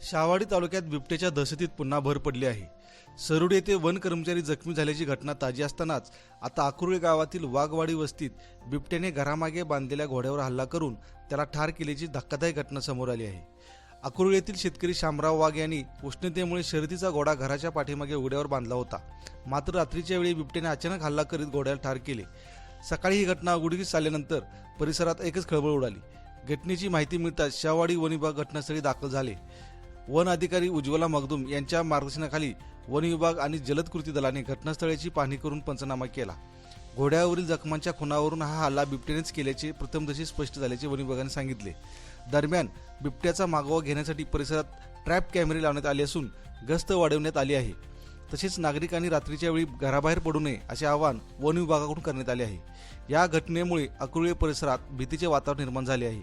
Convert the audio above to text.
शाहवाडी तालुक्यात बिबट्याच्या दहशतीत पुन्हा भर पडली आहे। सरुड येथे वन कर्मचारी जखमी झाल्याची घटना ताजी असतानाच आता अकुर्ळे गावातील वाघवाडी वस्तीत बिबट्याने घरामागे बांधलेल्या घोड्यावर हल्ला करून त्याला ठार केल्याची धक्कादायक घटना समोर आली आहे। अकुर्ळे येथील शेतकरी शामराव वाघ यांनी उष्णतेमुळे शर्यतीचा घोडा घराच्या पाठीमागे उघड्यावर बांधला होता, मात्र रात्रीच्या वेळी बिबट्याने अचानक हल्ला करीत घोड्याला ठार केले। सकाळी ही घटना उघडकीस आल्यानंतर परिसरात एकच खळबळ उडाली। घटनेची माहिती मिळताच शाहवाडी वन विभाग घटनास्थळी दाखल झाले। वन अधिकारी उज्ज्वला मगदूम यांच्या मार्गदर्शनाखाली वन विभाग आणि जलद कृती दलाने घटनास्थळाची पाहणी करून पंचनामा केला। घोड्यावरील जखमांच्या खुणावरून हा हल्ला बिबट्यानेच केल्याचे प्रथमदर्शी स्पष्ट झाल्याचे वन विभागाने सांगितले। दरम्यान बिबट्याचा मागोवा घेण्यासाठी परिसरात ट्रॅप कॅमेरे लावण्यात आले असून गस्त वाढवण्यात आली आहे। तसेच नागरिकांनी रात्रीच्या वेळी घराबाहेर पडू नये असे आवाहन वन विभागाकडून करण्यात आले आहे। या घटनेमुळे अकुर्ळे परिसरात भीतीचे वातावरण निर्माण झाले आहे।